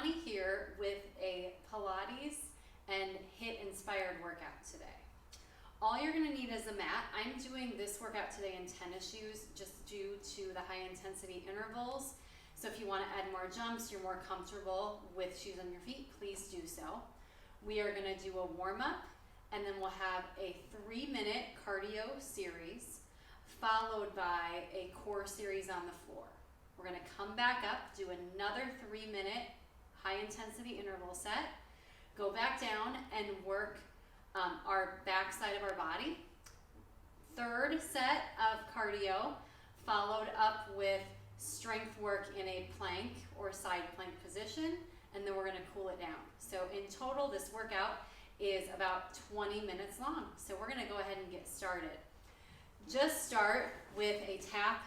Connie here with a Pilates and HIIT inspired workout today. All you're going to need is a mat. I'm doing this workout today in tennis shoes just due to the high intensity intervals. So if you want to add more jumps, you're more comfortable with shoes on your feet, please do so. We are going to do a warm up and then we'll have a 3-minute cardio series followed by a core series on the floor. We're going to come back up, do another 3-minute high intensity interval set, go back down and work our back side of our body. Third set of cardio followed up with strength work in a plank or side plank position, and then we're going to cool it down. So in total, this workout is about 20 minutes long. So we're going to go ahead and get started. Just start with a tap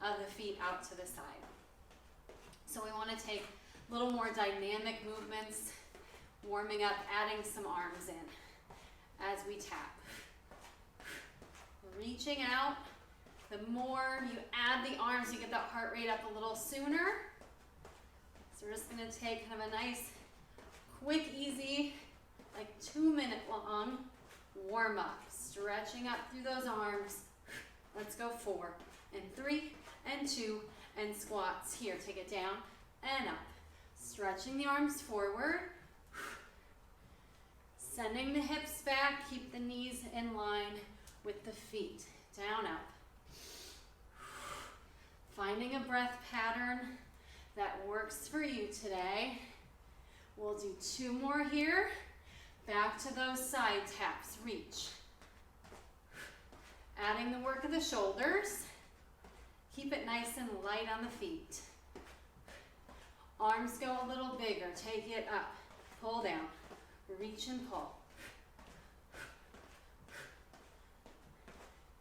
of the feet out to the side. So we want to take a little more dynamic movements, warming up, adding some arms in as we tap. Reaching out. The more you add the arms, you get that heart rate up a little sooner. So we're just going to take kind of a nice, quick, easy, like 2-minute long warm up. Stretching up through those arms. Let's go 4 and 3 and 2 and squats. Here, take it down and up. Stretching the arms forward. Sending the hips back. Keep the knees in line with the feet. Down, up. Finding a breath pattern that works for you today. We'll do 2 more here. Back to those side taps. Reach. Adding the work of the shoulders. Keep it nice and light on the feet. Arms go a little bigger. Take it up. Pull down. Reach and pull.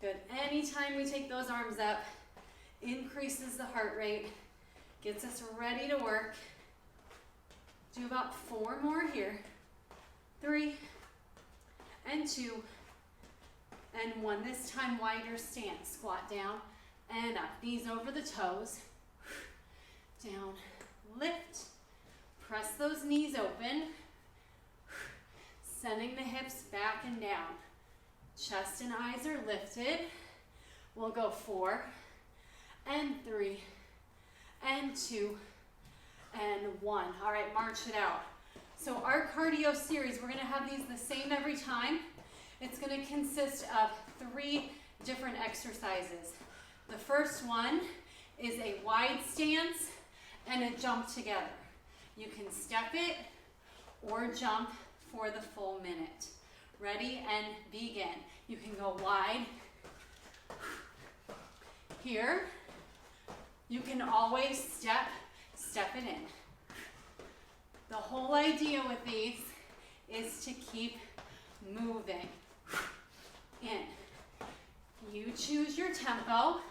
Good. Anytime we take those arms up, increases the heart rate, gets us ready to work. Do about 4 more here. 3 and 2 and 1. This time wider stance. Squat down and up. Knees over the toes. Down. Lift. Press those knees open. Sending the hips back and down. Chest and eyes are lifted. We'll go 4 and 3 and 2 and 1. All right, march it out. So our cardio series, we're going to have these the same every time. It's going to consist of 3 different exercises. The first one is a wide stance and a jump together. You can step it or jump for the full minute. Ready and begin. You can go wide. Here, you can always step it in. The whole idea with these is to keep moving in. You choose your tempo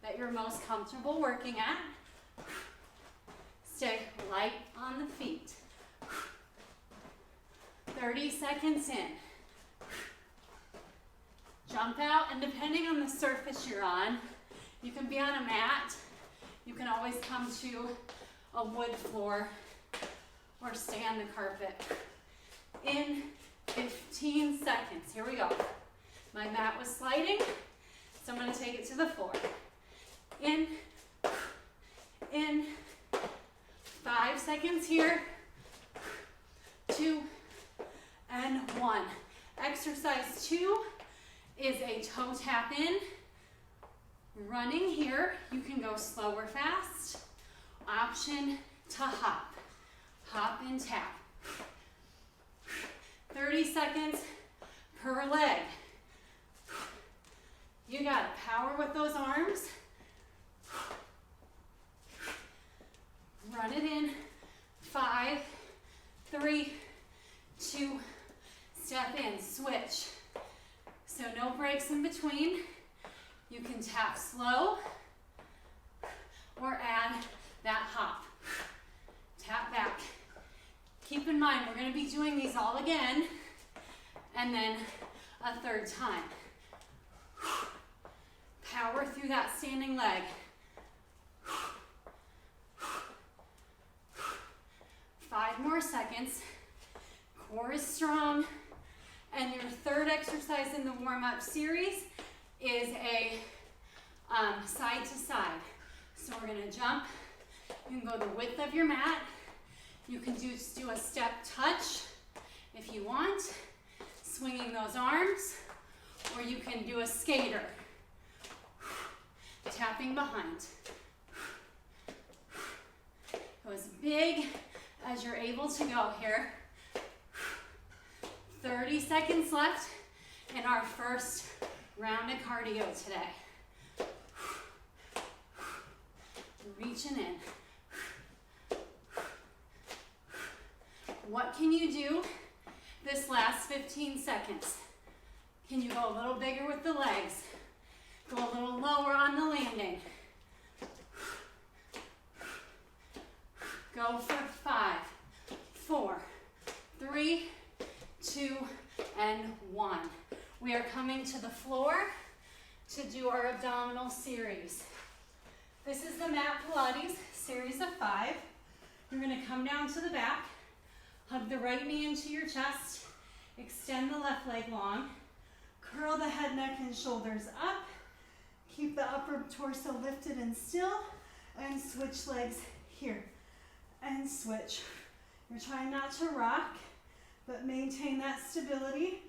that you're most comfortable working at. Stay light on the feet. 30 seconds in. Jump out, and depending on the surface you're on, you can be on a mat. You can always come to a wood floor or stay on the carpet. In 15 seconds. Here we go. My mat was sliding, so I'm going to take it to the floor. In, 5 seconds here, 2 and 1. Exercise 2 is a toe tap in. Running here, you can go slow or fast. Option to hop. Hop and tap. 30 seconds per leg. You got to power with those arms. Run it in. 5, 3, 2, step in, switch. So no breaks in between. You can tap slow or add that hop. Tap back. Keep in mind, we're going to be doing these all again and then a 3rd time. Power through that standing leg. 5 more seconds. Core is strong. And your third exercise in the warm-up series is a side to side. So we're gonna jump. You can go the width of your mat. You can do a step touch if you want, swinging those arms, or you can do a skater, tapping behind. Go as big as you're able to go here. 30 seconds left in our first round of cardio today. Reaching in. What can you do this last 15 seconds? Can you go a little bigger with the legs? Go a little lower on the landing. Go for 5, 4, 3, 2, and 1. We are coming to the floor to do our abdominal series. This is the mat Pilates series of 5. You're going to come down to the back, hug the right knee into your chest, extend the left leg long, curl the head, neck, and shoulders up, keep the upper torso lifted and still, and switch legs here, and switch. You're trying not to rock, but maintain that stability,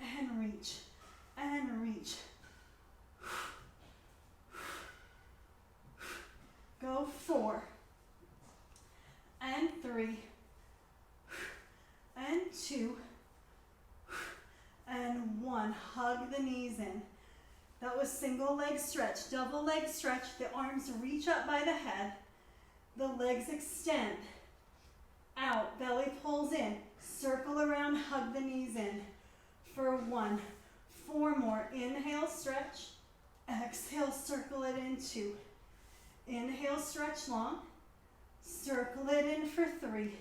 and reach, and reach. Go 4, and 3, and 2, and 1. Hug the knees in. That was single leg stretch. Double leg stretch. The arms reach up by the head. The legs extend. Out. Belly pulls in. Circle around. Hug the knees in. For 1. 4 more. Inhale, stretch. Exhale, circle it in. 2. Inhale, stretch long. Circle it in for 3.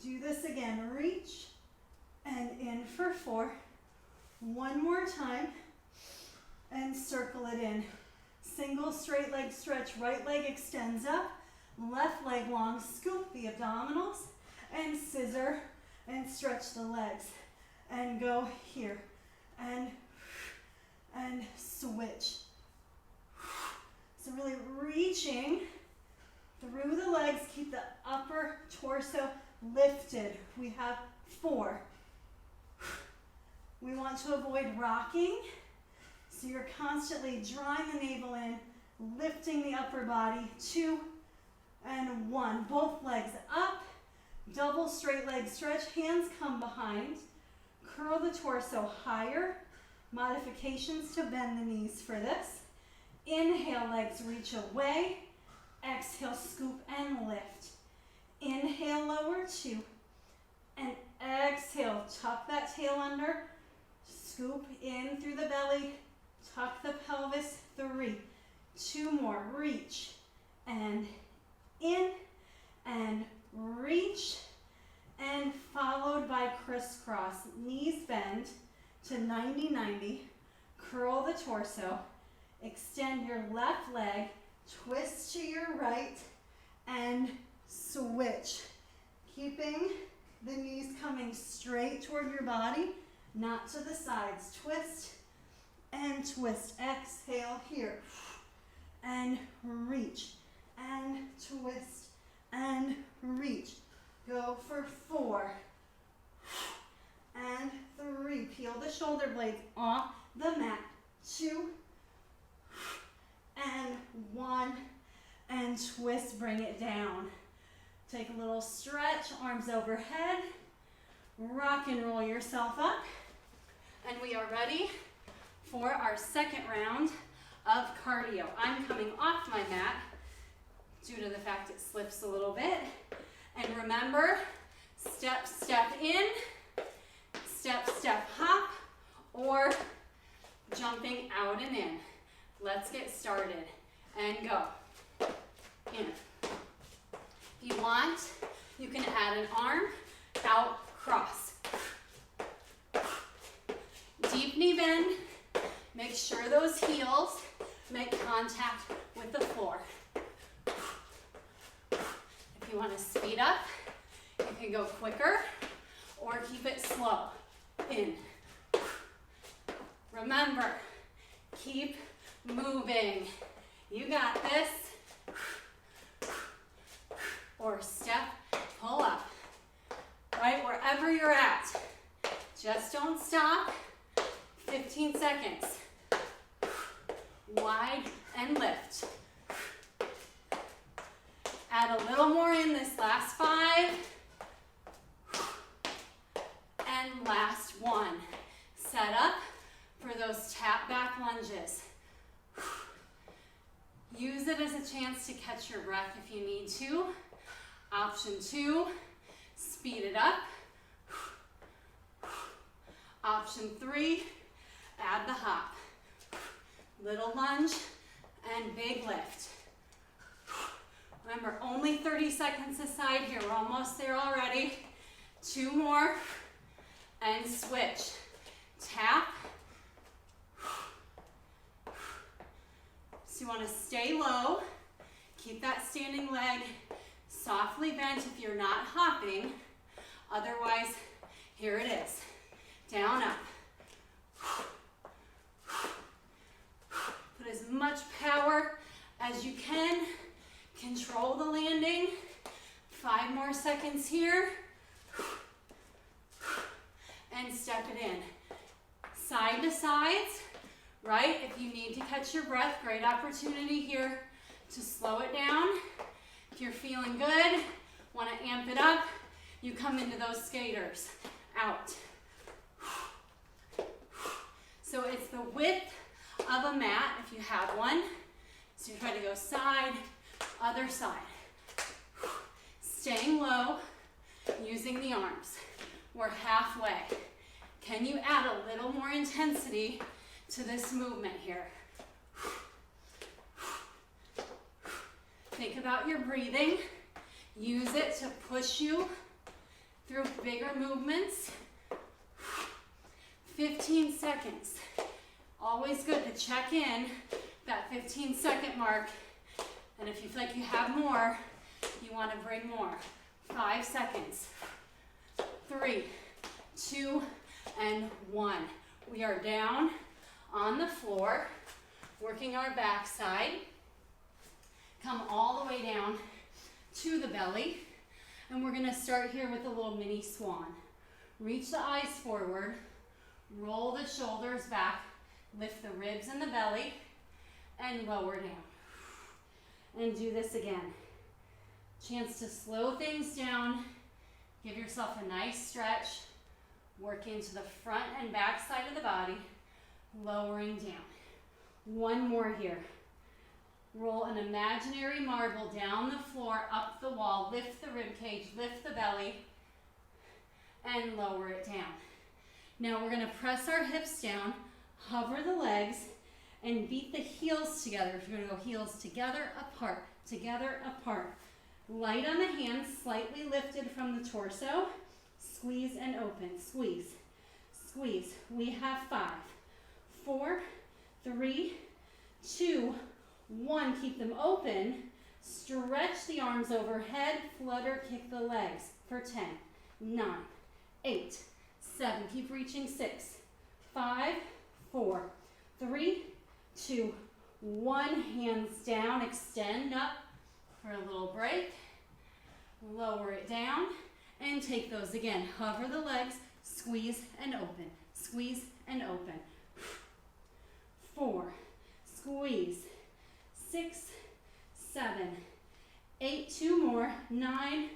Do this again. Reach and in for 4. 1 more time and circle it in. Single straight leg stretch. Right leg extends up. Left leg long. Scoop the abdominals and scissor and stretch the legs. And go here and switch. So really reaching through the legs, keep the upper torso lifted. We have 4. We want to avoid rocking, so you're constantly drawing the navel in, lifting the upper body. 2 and 1. Both legs up, double straight leg stretch, hands come behind. Curl the torso higher. Modifications to bend the knees for this. Inhale, legs reach away. Exhale, scoop and lift. Inhale, lower 2. And exhale, tuck that tail under. Scoop in through the belly. Tuck the pelvis. 3. 2 more. Reach. And in. And reach. And followed by crisscross. Knees bend to 90-90. Curl the torso. Extend your left leg. Twist to your right and switch. Keeping the knees coming straight toward your body, not to the sides. Twist and twist. Exhale here. And reach. And twist. And reach. Go for 4. And 3. Peel the shoulder blades off the mat. 2. And 1, and twist, bring it down. Take a little stretch, arms overhead, rock and roll yourself up, and we are ready for our second round of cardio. I'm coming off my mat due to the fact it slips a little bit, and remember, step, step in, step, step, hop, or jumping out and in. Let's get started and go. In. If you want, you can add an arm, out, cross. Deep knee bend. Make sure those heels make contact with the floor. If you you want to speed up, you can go quicker or keep it slow. In. Remember, keep moving. You got this. Or step, pull up. Right, wherever you're at. Just don't stop. 15 seconds. Wide and lift. Add a little more in this last 5. And last 1. Set up for those tap back lunges. Use it as a chance to catch your breath if you need to. Option 2, speed it up. Option 3, add the hop. Little lunge and big lift. Remember, only 30 seconds aside here. We're almost there already. 2 more and switch. Tap. So you want to stay low. Keep that standing leg softly bent if you're not hopping. Otherwise, here it is. Down, up. Put as much power as you can. Control the landing. 5 more seconds here. And step it in. Side to sides, right? If you need to catch your breath, great opportunity here to slow it down. If you're feeling good, want to amp it up, you come into those skaters. Out. So it's the width of a mat if you have one. So you try to go side, other side. Staying low, using the arms. We're halfway. Can you add a little more intensity to this movement here? Think about your breathing. Use it to push you through bigger movements. 15 seconds. Always good to check in that 15-second mark. And if you feel like you have more, you want to bring more. 5 seconds. 3, 2, and 1. We are down on the floor, working our backside. Come all the way down to the belly. And we're going to start here with a little mini swan. Reach the eyes forward. Roll the shoulders back. Lift the ribs and the belly. And lower down. And do this again. Chance to slow things down. Give yourself a nice stretch. Work into the front and back side of the body. Lowering down. 1 more here. Roll an imaginary marble down the floor, up the wall. Lift the rib cage, lift the belly, and lower it down. Now we're going to press our hips down, hover the legs, and beat the heels together. You're going to go heels together, apart, together, apart. Light on the hands, slightly lifted from the torso. Squeeze and open. Squeeze. Squeeze. We have 5, 4, 3, 2, 1. Keep them open. Stretch the arms overhead. Flutter kick the legs for 10, 9, 8, 7. Keep reaching. 6, 5, 4, 3, 2, 1. Hands down. Extend up for a little break. Lower it down. And take those again. Hover the legs. Squeeze and open. Squeeze and open. 4. Squeeze. 6, 7, 8. 2 more. 9.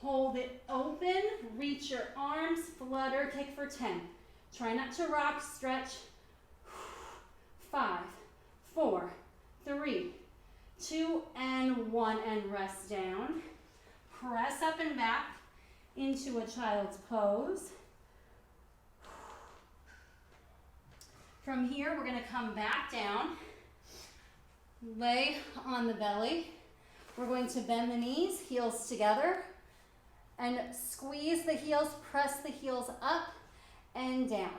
Hold it open. Reach your arms. Flutter kick for 10. Try not to rock. Stretch. 5, 4, 3, 2, and 1. And rest down. Press up and back into a child's pose. From here, we're going to come back down, lay on the belly. We're going to bend the knees, heels together, and squeeze the heels, press the heels up and down.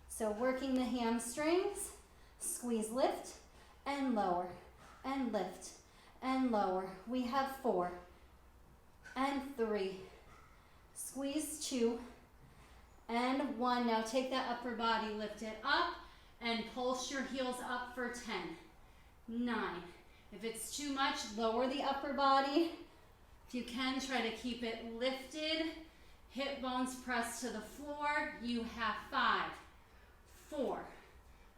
So working the hamstrings, squeeze, lift, and lower, and lift, and lower. We have 4, and 3. Squeeze 2 and 1. Now take that upper body, lift it up and pulse your heels up for 10, 9. If it's too much, lower the upper body. If you can, try to keep it lifted. Hip bones press to the floor. You have 5, 4,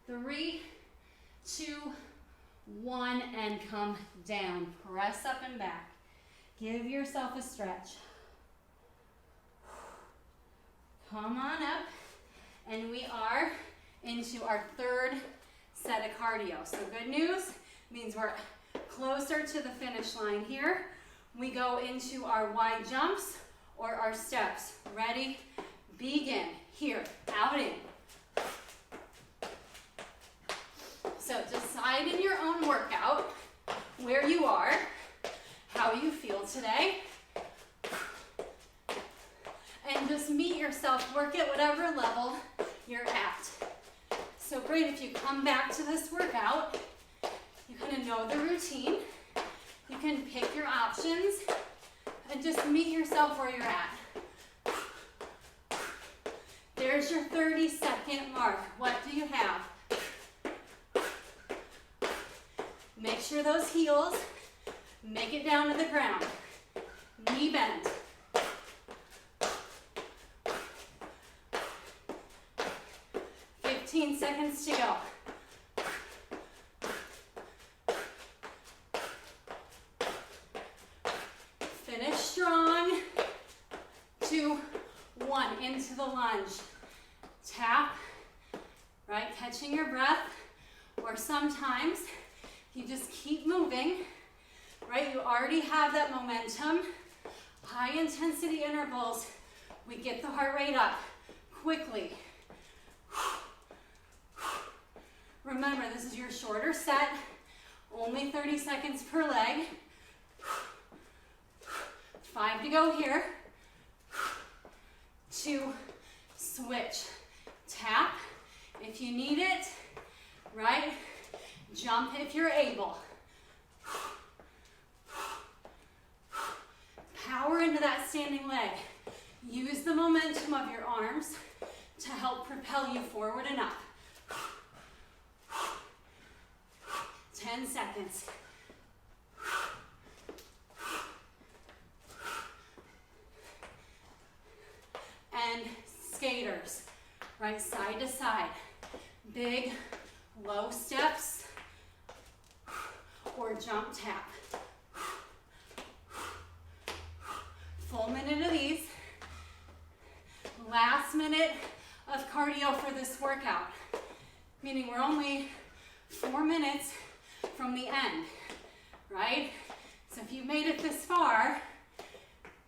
3, 2, 1, and come down. Press up and back. Give yourself a stretch. Come on up, and we are into our 3rd set of cardio. So good news means we're closer to the finish line here. We go into our wide jumps or our steps. Ready? Begin. Here, out in. So decide in your own workout where you are, how you feel today, and just meet yourself. Work at whatever level you're at. So great, if you come back to this workout, you kind of know the routine. You can pick your options and just meet yourself where you're at. There's your 30-second mark. What do you have? Make sure those heels make it down to the ground. Knee bend. Seconds to go. Finish strong. 2, 1, into the lunge. Tap, right, catching your breath, or sometimes you just keep moving, right? You already have that momentum. High intensity intervals, we get the heart rate up quickly. Remember, this is your shorter set, only 30 seconds per leg. 5 to go here. 2, switch. Tap if you need it, right? Jump if you're able. Power into that standing leg. Use the momentum of your arms to help propel you forward and up. 10 seconds. And skaters, right, side to side. Big, low steps or jump tap. Full minute of these. Last minute of cardio for this workout, meaning we're only 4 minutes from the end, right? So if you made it this far,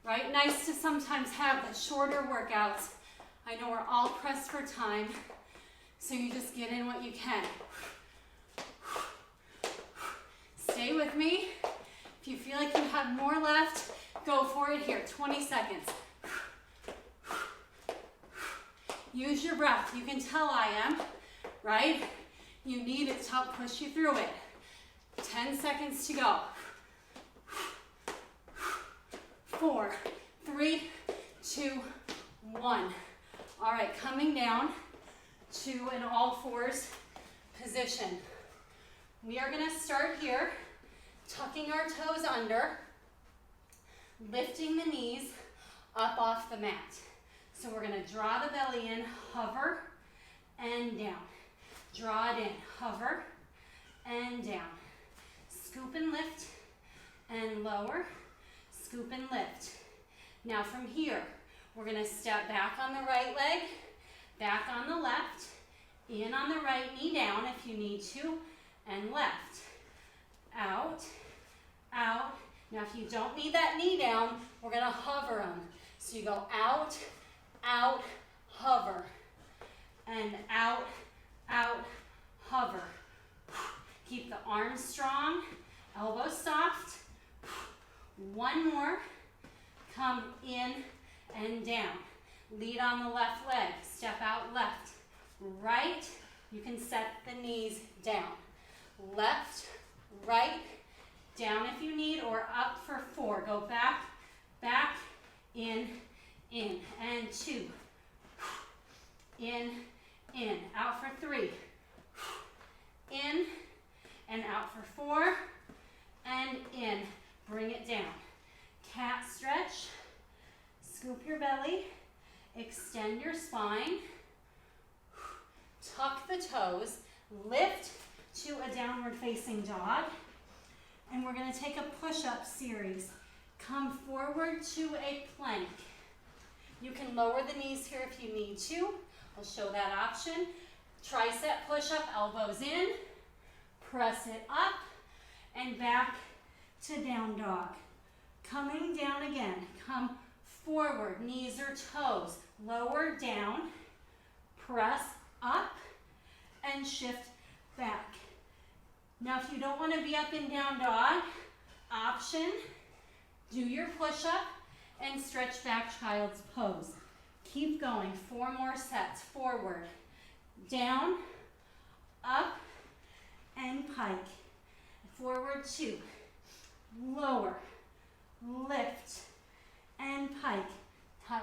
right, nice to sometimes have the shorter workouts. I know we're all pressed for time, so you just get in what you can. Stay with me. If you feel like you have more left, go for it here, 20 seconds. Use your breath. You can tell I am, right? You need it to help push you through it. 10 seconds to go. 4, 3, 2, 1. All right, coming down to an all fours position. We are gonna start here, tucking our toes under, lifting the knees up off the mat. So we're gonna draw the belly in, hover, and down. Draw it in, hover, and down. Scoop and lift, and lower, scoop and lift. Now from here, we're gonna step back on the right leg, back on the left, in on the right knee down if you need to, and left. Out, out. Now if you don't need that knee down, we're gonna hover them. So you go out, out, hover, and out, out, hover. Keep the arms strong, elbows soft. One more. Come in and down. Lead on the left leg. Step out left. Right. You can set the knees down. Left, right, down if you need, or up for 4. Go back, back, in, and 2, in, out for 3, in, and out for 4, and in, bring it down. Cat stretch, scoop your belly, extend your spine, tuck the toes, lift to a downward facing dog, and we're going to take a push-up series. Come forward to a plank. You can lower the knees here if you need to. I'll show that option. Tricep push-up, elbows in, press it up, and back to down dog. Coming down again, come forward, knees or toes, lower down, press up, and shift back. Now if you don't want to be up and down dog, option, do your push-up and stretch back child's pose. Keep going, 4 more sets, forward, down, up, and pike. Forward 2, lower, lift, and pike.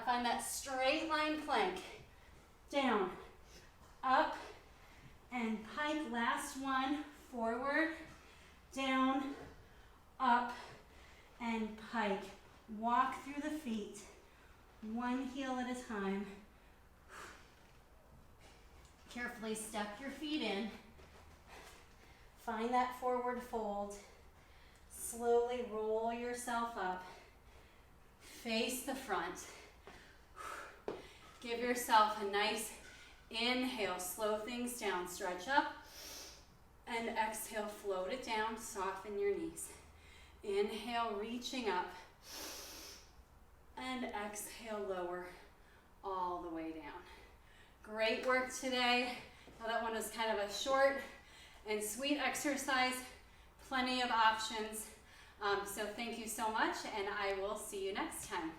Find that straight line plank. Down, up, and pike. Last one, forward, down, up, and pike. Walk through the feet, one heel at a time. Carefully step your feet in. Find that forward fold. Slowly roll yourself up. Face the front. Give yourself a nice inhale. Slow things down. Stretch up. And exhale, float it down. Soften your knees. Inhale, reaching up. And exhale, lower all the way down. Great work today. Now that one was kind of a short and sweet exercise. Plenty of options. So thank you so much, and I will see you next time.